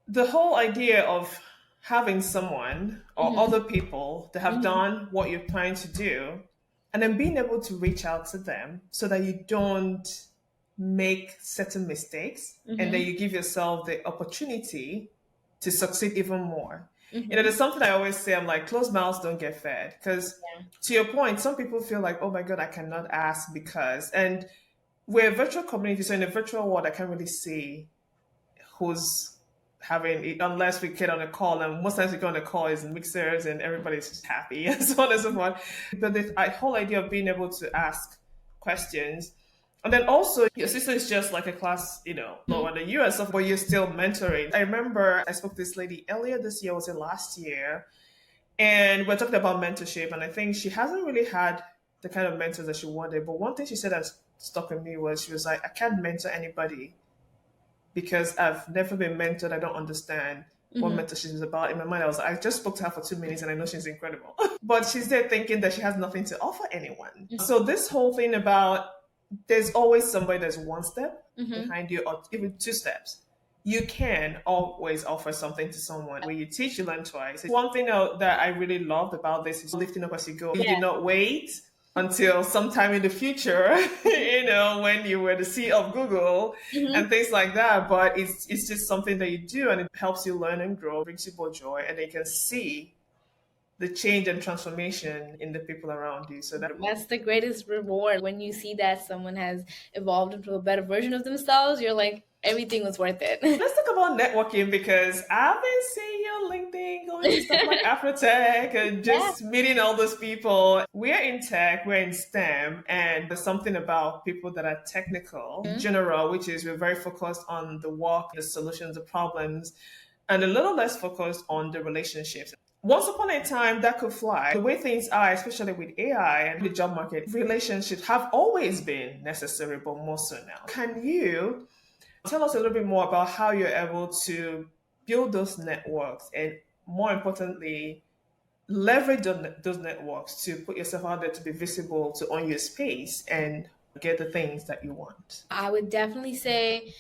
the whole idea of having someone or other people that have done what you're trying to do, and then being able to reach out to them so that you don't make certain mistakes, and then you give yourself the opportunity to succeed even more. There's something I always say. I'm like, closed mouths don't get fed. Because to your point, some people feel like, oh my God, I cannot ask because, and we're a virtual community. So in a virtual world, I can't really see who's having it unless we get on a call. And most times we go on a call is mixers and everybody's just happy and so on and so forth. But the whole idea of being able to ask questions. And then also, your sister is just like a class, lower than you and stuff, but you're still mentoring. I remember I spoke to this lady earlier this year, was it last year? And we're talking about mentorship. And I think she hasn't really had the kind of mentors that she wanted. But one thing she said that stuck with me was, she was like, I can't mentor anybody because I've never been mentored. I don't understand what mentorship is about. In my mind, I just spoke to her for 2 minutes and I know she's incredible. But she's there thinking that she has nothing to offer anyone. So this whole thing about there's always somebody that's one step behind you or even 2 steps. You can always offer something to someone. When you teach, you learn twice. One thing that I really loved about this is lifting up as you go. You do not wait until sometime in the future, when you were the CEO of Google and things like that. But it's just something that you do, and it helps you learn and grow, brings you both joy, and they can see the change and transformation in the people around you. So that's the greatest reward, when you see that someone has evolved into a better version of themselves. You're like, everything was worth it. Let's talk about networking, because I've been seeing your LinkedIn going to stuff like Afrotech and just meeting all those people. We're in tech, we're in STEM, and there's something about people that are technical in general, which is we're very focused on the work, the solutions, the problems, and a little less focused on the relationships. Once upon a time, that could fly. The way things are, especially with AI and the job market, relationships have always been necessary, but more so now. Can you tell us a little bit more about how you're able to build those networks and, more importantly, leverage those networks to put yourself out there, to be visible, to own your space and get the things that you want? I would definitely say,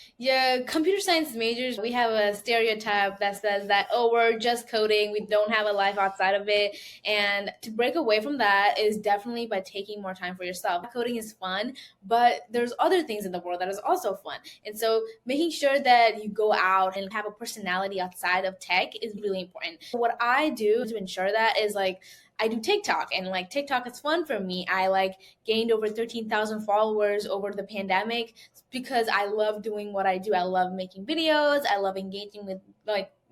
computer science majors, we have a stereotype that says that, oh, we're just coding, we don't have a life outside of it. And to break away from that is definitely by taking more time for yourself. Coding is fun, but there's other things in the world that is also fun. And so making sure that you go out and have a personality outside of tech is really important. What I do to ensure that is I do TikTok, and TikTok is fun for me. I gained over 13,000 followers over the pandemic because I love doing what I do. I love making videos. I love engaging with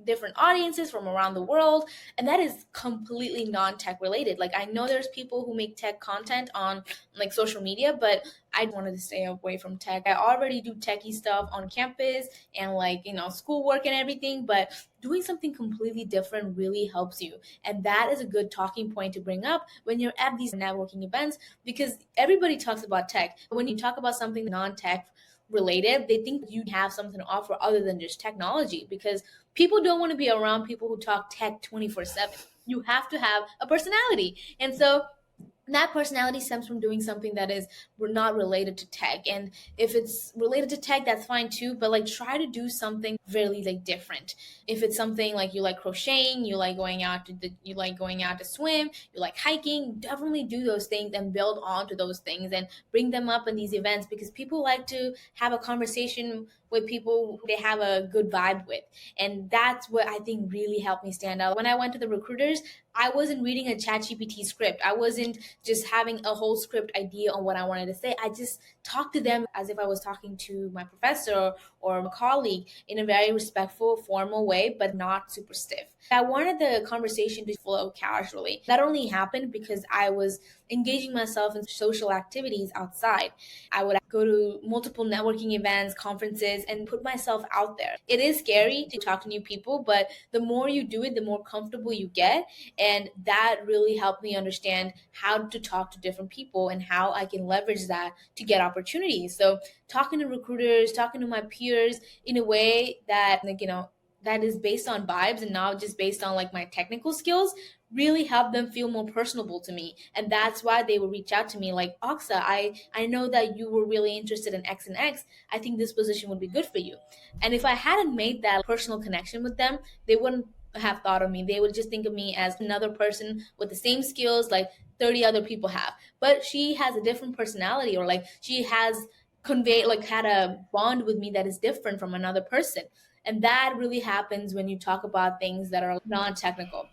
different audiences from around the world, and that is completely non-tech related. I know there's people who make tech content on social media, but I wanted to stay away from tech. I already do techie stuff on campus and schoolwork and everything, but doing something completely different really helps you. And that is a good talking point to bring up when you're at these networking events, because everybody talks about tech. When you talk about something non-tech related, they think you have something to offer other than just technology, because people don't want to be around people who talk tech 24/7. You have to have a personality. And so that personality stems from doing something that is not related to tech. And if it's related to tech, that's fine too, but try to do something really different. If it's something you like crocheting, you like going out to swim, you like hiking, definitely do those things and build onto those things and bring them up in these events, because people like to have a conversation with people they have a good vibe with. And that's what I think really helped me stand out. When I went to the recruiters, I wasn't reading a ChatGPT script. I wasn't just having a whole script idea on what I wanted to say. I just talked to them as if I was talking to my professor or a colleague in a very respectful, formal way, but not super stiff. I wanted the conversation to flow casually. That only happened because I was engaging myself in social activities outside. I would go to multiple networking events, conferences, and put myself out there. It is scary to talk to new people, but the more you do it, the more comfortable you get. And that really helped me understand how to talk to different people and how I can leverage that to get opportunities. So talking to recruiters, talking to my peers in a way that, that is based on vibes and not just based on like my technical skills really helped them feel more personable to me. And that's why they would reach out to me like, Achsah, I know that you were really interested in X and X. I think this position would be good for you. And if I hadn't made that personal connection with them, they wouldn't have thought of me. They would just think of me as another person with the same skills like 30 other people have. But she has a different personality, or like she has conveyed, like had a bond with me that is different from another person. And that really happens when you talk about things that are non-technical.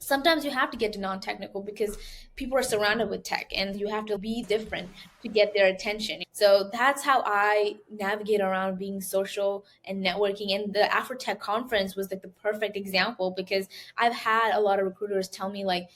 Sometimes you have to get to non-technical because people are surrounded with tech and you have to be different to get their attention. So that's how I navigate around being social and networking. And the Afrotech conference was like the perfect example, because I've had a lot of recruiters tell me like,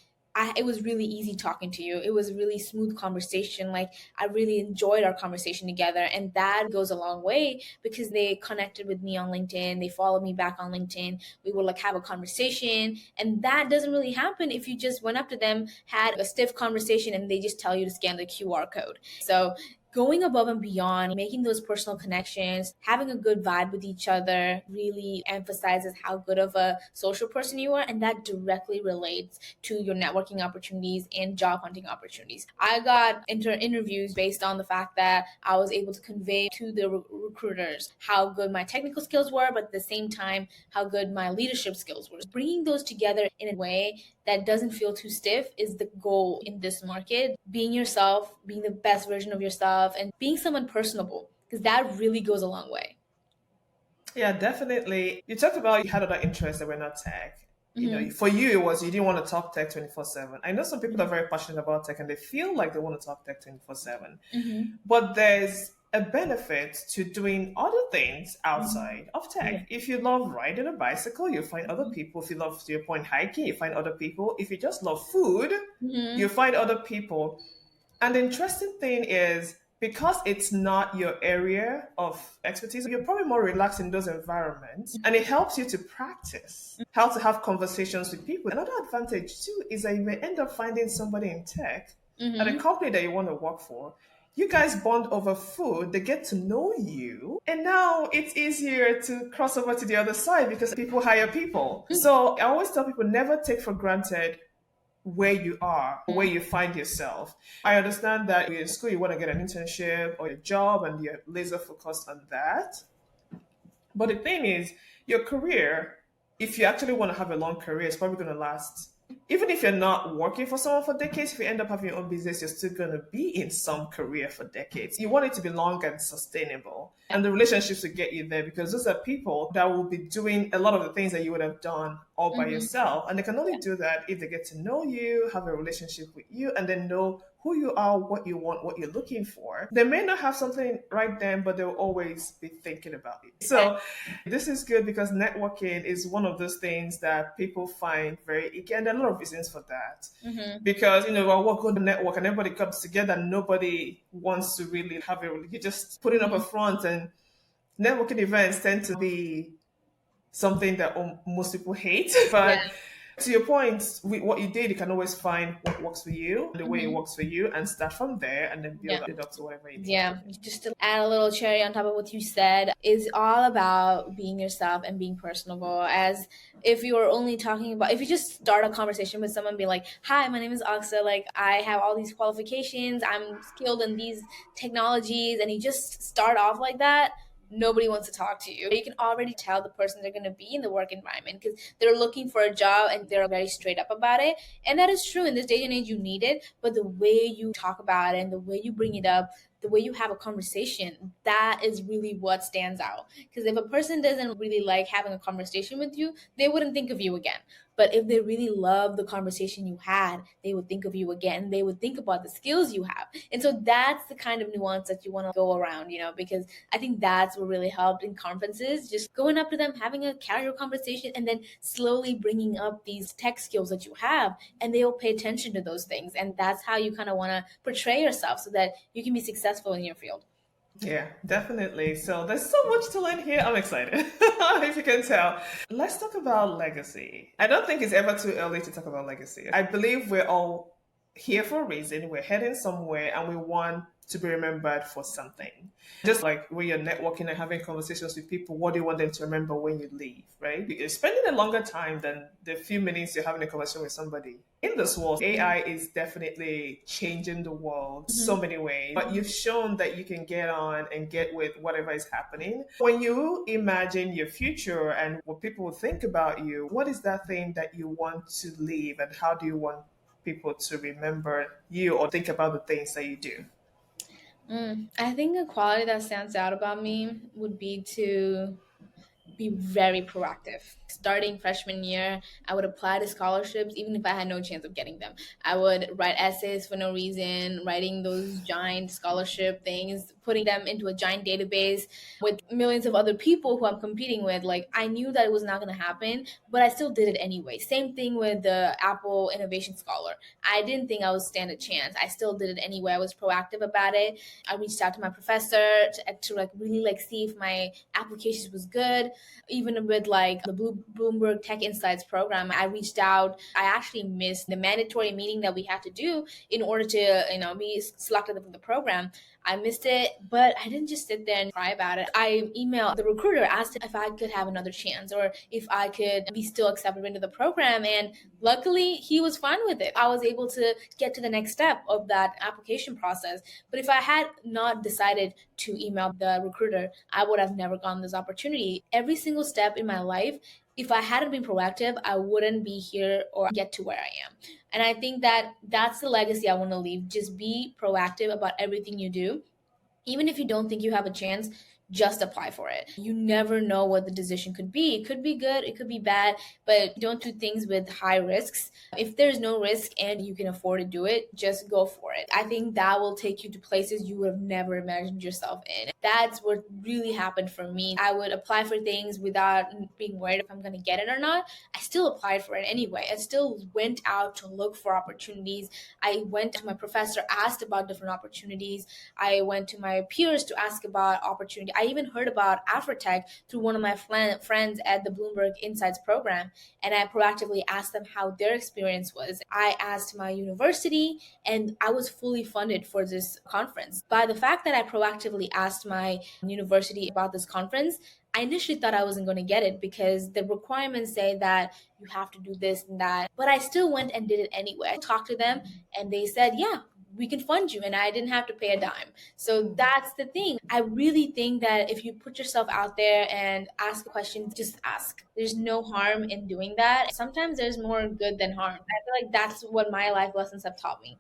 it was really easy talking to you. It was a really smooth conversation. Like I really enjoyed our conversation together. And that goes a long way because they connected with me on LinkedIn. They followed me back on LinkedIn. We would like have a conversation. And that doesn't really happen if you just went up to them, had a stiff conversation, and they just tell you to scan the QR code. So going above and beyond, making those personal connections, having a good vibe with each other really emphasizes how good of a social person you are. And that directly relates to your networking opportunities and job hunting opportunities. I got interviews based on the fact that I was able to convey to the recruiters how good my technical skills were, but at the same time, how good my leadership skills were. Bringing those together in a way that doesn't feel too stiff is the goal in this market. Being yourself, being the best version of yourself, and being someone personable, because that really goes a long way. Yeah, definitely. You talked about you had other interests that were not tech. Mm-hmm. For you, it was you didn't want to talk tech 24/7. I know some people are Mm-hmm. very passionate about tech and they feel like they want to talk tech 24/7. Mm-hmm. But there's a benefit to doing other things Mm-hmm. outside of Yeah. tech. If you love riding a bicycle, you find other people. If you love, to your point, hiking, you find other people. If you just love food, you Mm-hmm. find other people. And the interesting thing is, because it's not your area of expertise, you're probably more relaxed in those environments. And it helps you to practice how to have conversations with people. Another advantage, too, is that you may end up finding somebody in tech at a Mm-hmm. company that you want to work for. You guys bond over food, they get to know you, and now it's easier to cross over to the other side because people hire people. So I always tell people never take for granted where you are, where you find yourself. I understand that you're in school, you want to get an internship or a job, and you're laser focused on that. But the thing is, your career, if you actually want to have a long career, it's probably going to last. Even if you're not working for someone for decades, if you end up having your own business, you're still going to be in some career for decades. You want it to be long and sustainable. And the relationships will get you there because those are people that will be doing a lot of the things that you would have done all by Mm-hmm. yourself. And they can only do that if they get to know you, have a relationship with you, and then know who you are, what you want, what you're looking for. They may not have something right then, but they'll always be thinking about it. So this is good because networking is one of those things that people find very icky, and there are a lot of reasons for that. Mm-hmm. Because well, what good network, and everybody comes together, and nobody wants to really have a. You just put it up a front, and networking events tend to be something that most people hate. Yeah. But to your point, with what you did, you can always find what works for you, the way it Mm-hmm. works for you, and start from there, and then Yeah. build it up to whatever you need to Yeah, do. just to add a little cherry on top of what you said, is all about being yourself and being personable. As if you were only talking about, if you just start a conversation with someone, be like, "Hi, my name is Achsah. Like, I have all these qualifications. I'm skilled in these technologies," and you just start off like that. Nobody wants to talk to you. You can already tell the person they're going to be in the work environment because they're looking for a job and they're very straight up about it. And that is true in this day and age. You need it, but the way you talk about it and the way you bring it up the way you have a conversation, that is really what stands out. Because if a person doesn't really like having a conversation with you, they wouldn't think of you again. But if they really love the conversation you had, they would think of you again. They would think about the skills you have. And so that's the kind of nuance that you want to go around, because I think that's what really helped in conferences, just going up to them, having a casual conversation, and then slowly bringing up these tech skills that you have, and they will pay attention to those things. And that's how you kind of want to portray yourself so that you can be successful in your field. Yeah, definitely. So there's so much to learn here. I'm excited, if you can tell. Let's talk about legacy. I don't think it's ever too early to talk about legacy. I believe we're all here for a reason. We're heading somewhere and we want to be remembered for something. Just like when you're networking and having conversations with people, what do you want them to remember when you leave, right? Because you're spending a longer time than the few minutes you're having a conversation with somebody. In this world, AI is definitely changing the world so many ways, but you've shown that you can get on and get with whatever is happening. When you imagine your future and what people will think about you, what is that thing that you want to leave and how do you want people to remember you or think about the things that you do? I think a quality that stands out about me would be to be very proactive. Starting freshman year, I would apply to scholarships even if I had no chance of getting them. I would write essays for no reason, writing those giant scholarship things, putting them into a giant database with millions of other people who I'm competing with. Like, I knew that it was not going to happen, but I still did it anyway. Same thing with the Apple Innovation Scholar. I didn't think I would stand a chance. I still did it anyway. I was proactive about it. I reached out to my professor to like really like see if my applications was good. Even with like the Bloomberg Tech Insights program, I reached out. I actually missed the mandatory meeting that we had to do in order to, be selected for the program. I missed it, but I didn't just sit there and cry about it. I emailed the recruiter, asked if I could have another chance or if I could be still accepted into the program. And luckily, he was fine with it. I was able to get to the next step of that application process. But if I had not decided to email the recruiter, I would have never gotten this opportunity. Every single step in my life, if I hadn't been proactive, I wouldn't be here or get to where I am. And I think that that's the legacy I want to leave. Just be proactive about everything you do. Even if you don't think you have a chance, just apply for it. You never know what the decision could be. It could be good, it could be bad, but don't do things with high risks. If there's no risk and you can afford to do it, just go for it. I think that will take you to places you would have never imagined yourself in. That's what really happened for me. I would apply for things without being worried if I'm going to get it or not. I still applied for it anyway. I still went out to look for opportunities. I went to my professor, asked about different opportunities. I went to my peers to ask about opportunity. I even heard about Afrotech through one of my friends at the Bloomberg Insights program, and I proactively asked them how their experience was. I asked my university, and I was fully funded for this conference. By the fact that I proactively asked my university about this conference, I initially thought I wasn't going to get it because the requirements say that you have to do this and that, but I still went and did it anyway. I talked to them, and they said, yeah, we can fund you, and I didn't have to pay a dime. So that's the thing. I really think that if you put yourself out there and ask questions, just ask. There's no harm in doing that. Sometimes there's more good than harm. I feel like that's what my life lessons have taught me.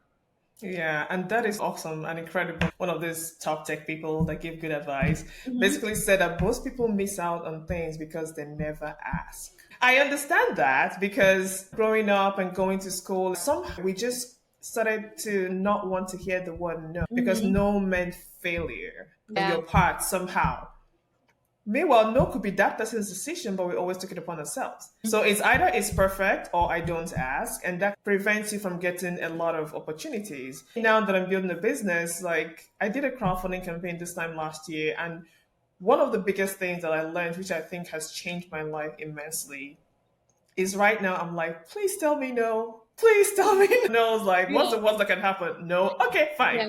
Yeah, and that is awesome and incredible. One of these top tech people that give good advice basically said that most people miss out on things because they never ask. I understand that because growing up and going to school, somehow we just started to not want to hear the word no because no meant failure on your part somehow. Meanwhile, no could be that person's decision, but we always took it upon ourselves. So it's either it's perfect or I don't ask, and that prevents you from getting a lot of opportunities. Now that I'm building a business, like I did a crowdfunding campaign this time last year, and one of the biggest things that I learned, which I think has changed my life immensely, is right now I'm like, please tell me no. Please tell me no. It's like, what's the worst that can happen? No. Okay, fine.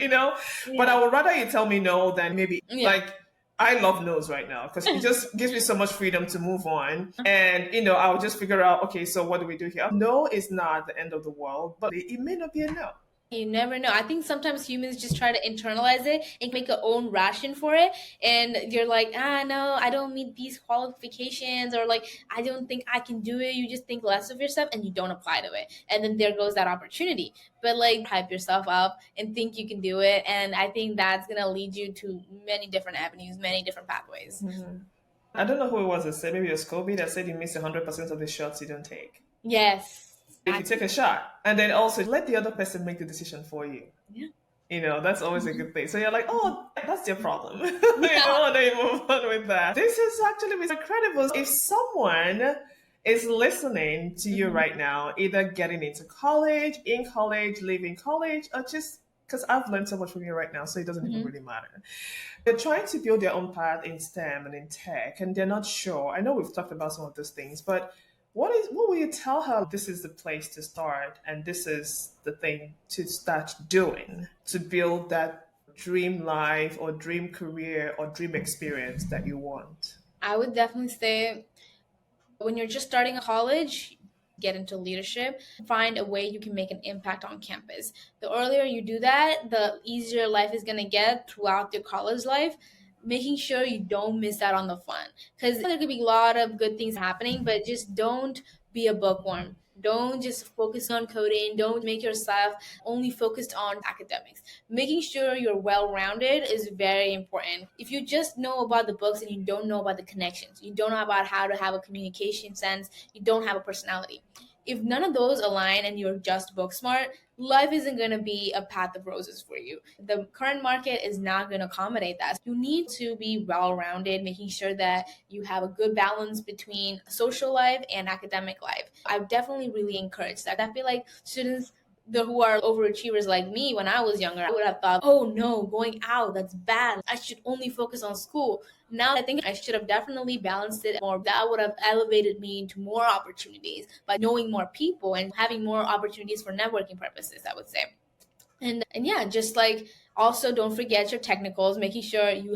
But I would rather you tell me no than maybe like I love no's right now because it just gives me so much freedom to move on. And, I'll just figure out, okay, so what do we do here? No is not the end of the world, but it may not be a no. You never know. I think sometimes humans just try to internalize it and make their own ration for it. And you're like, no, I don't meet these qualifications, or like, I don't think I can do it. You just think less of yourself and you don't apply to it. And then there goes that opportunity. But like, hype yourself up and think you can do it. And I think that's going to lead you to many different avenues, many different pathways. Mm-hmm. I don't know who it was that said, maybe it was Kobe that said you miss 100% of the shots you don't take. Yes. If you take a shot and then also let the other person make the decision for you. Yeah. That's always a good thing. So you're like, oh, that's your problem. And then you move on with that. This is actually incredible. If someone is listening to you right now, either getting into college, in college, leaving college, or just because I've learned so much from you right now, so it doesn't even really matter. They're trying to build their own path in STEM and in tech, and they're not sure. I know we've talked about some of those things, but what will you tell her? This is the place to start, and this is the thing to start doing to build that dream life or dream career or dream experience that you want. I would definitely say when you're just starting college, get into leadership, find a way you can make an impact on campus. The earlier you do that, the easier life is going to get throughout your college life, making sure you don't miss out on the fun. Because there could be a lot of good things happening, but just don't be a bookworm. Don't just focus on coding. Don't make yourself only focused on academics. Making sure you're well rounded is very important. If you just know about the books and you don't know about the connections, you don't know about how to have a communication sense, you don't have a personality. If none of those align and you're just book smart, life isn't going to be a path of roses for you. The current market is not going to accommodate that. You need to be well rounded, making sure that you have a good balance between social life and academic life. I definitely really encourage that. I feel like students who are overachievers like me, when I was younger, I would have thought, oh no, going out, that's bad. I should only focus on school. Now I think I should have definitely balanced it more. That would have elevated me into more opportunities by knowing more people and having more opportunities for networking purposes, I would say. And yeah, just like also don't forget your technicals, making sure you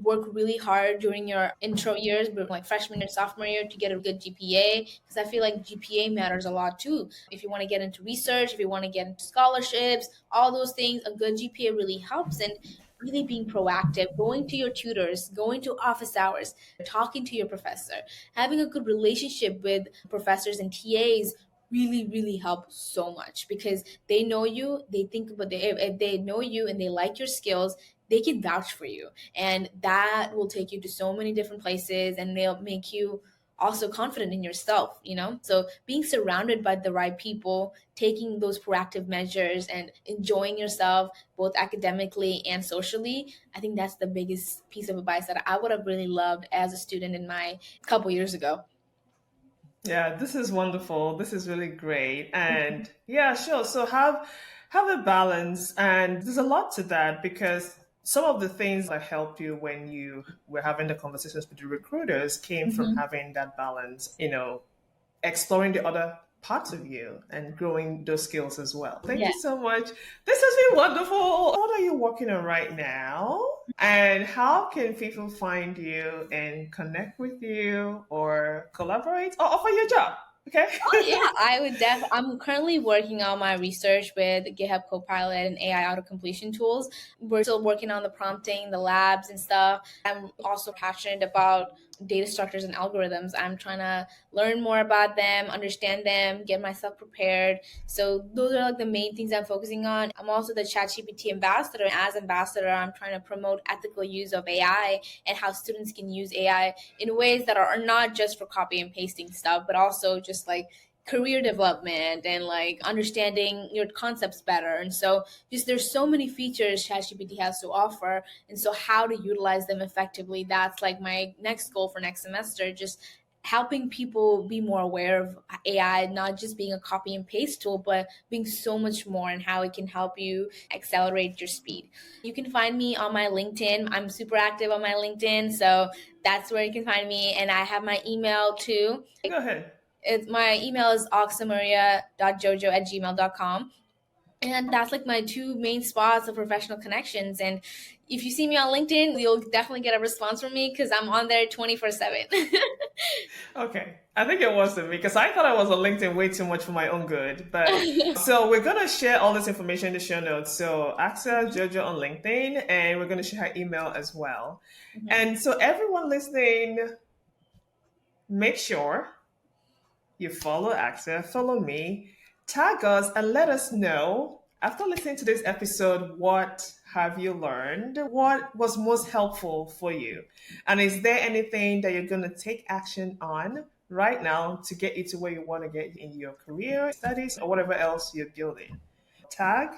work really hard during your intro years, like freshman and sophomore year, to get a good GPA, because I feel like GPA matters a lot too. If you want to get into research, if you want to get into scholarships, all those things, a good GPA really helps. And really being proactive, going to your tutors, going to office hours, talking to your professor, having a good relationship with professors and TAs really really help so much, because they know you, they think about if they know you and they like your skills, they can vouch for you, and that will take you to so many different places, and they'll make you also confident in yourself, so being surrounded by the right people, taking those proactive measures and enjoying yourself both academically and socially, I think that's the biggest piece of advice that I would have really loved as a student in my couple years ago. Yeah, this is wonderful. This is really great. And yeah, sure. So have a balance, and there's a lot to that because some of the things that helped you when you were having the conversations with the recruiters came from having that balance, exploring the other parts of you and growing those skills as well. Thank you so much. This has been wonderful. What are you working on right now? And how can people find you and connect with you or collaborate or offer you a job? Okay. Oh yeah, I'm currently working on my research with GitHub Copilot and AI auto completion tools. We're still working on the prompting, the labs and stuff. I'm also passionate about data structures and algorithms. I'm trying to learn more about them, understand them, get myself prepared. So those are like the main things I'm focusing on. I'm also the ChatGPT ambassador. As ambassador, I'm trying to promote ethical use of AI and how students can use AI in ways that are not just for copy and pasting stuff, but also just like career development and like understanding your concepts better. And so just there's so many features ChatGPT has to offer, and so how to utilize them effectively, that's like my next goal for next semester, just helping people be more aware of AI, not just being a copy and paste tool, but being so much more, and how it can help you accelerate your speed. You can find me on my LinkedIn. I'm super active on my LinkedIn, so that's where you can find me. And I have my email too. Go ahead. My email is achsahmaria.jojo@gmail.com. And that's like my two main spots of professional connections. And if you see me on LinkedIn, you'll definitely get a response from me because I'm on there 24/7. Okay. I think it wasn't me because I thought I was on LinkedIn way too much for my own good. But so we're going to share all this information in the show notes. So Achsah Jojo on LinkedIn, and we're going to share her email as well. And so everyone listening, make sure you follow Achsah, follow me, tag us, and let us know after listening to this episode, what have you learned? What was most helpful for you? And is there anything that you're going to take action on right now to get you to where you want to get in your career, studies, or whatever else you're building? Tag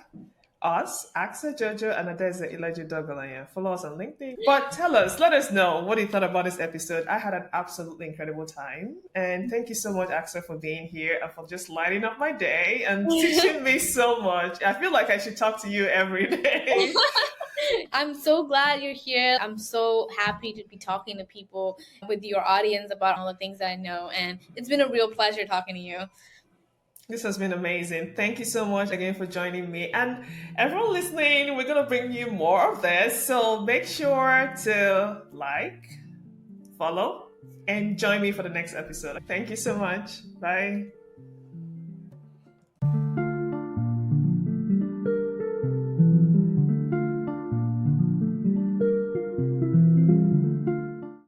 us, Achsah Jojo and Adaeze Iloeje-Udeogalanya. Follow us on LinkedIn. But tell us, let us know what you thought about this episode. I had an absolutely incredible time. And thank you so much, Achsah, for being here and for just lighting up my day and teaching me so much. I feel like I should talk to you every day. I'm so glad you're here. I'm so happy to be talking to people with your audience about all the things that I know. And it's been a real pleasure talking to you. This has been amazing. Thank you so much again for joining me. And everyone listening, we're going to bring you more of this. So make sure to like, follow, and join me for the next episode. Thank you so much. Bye.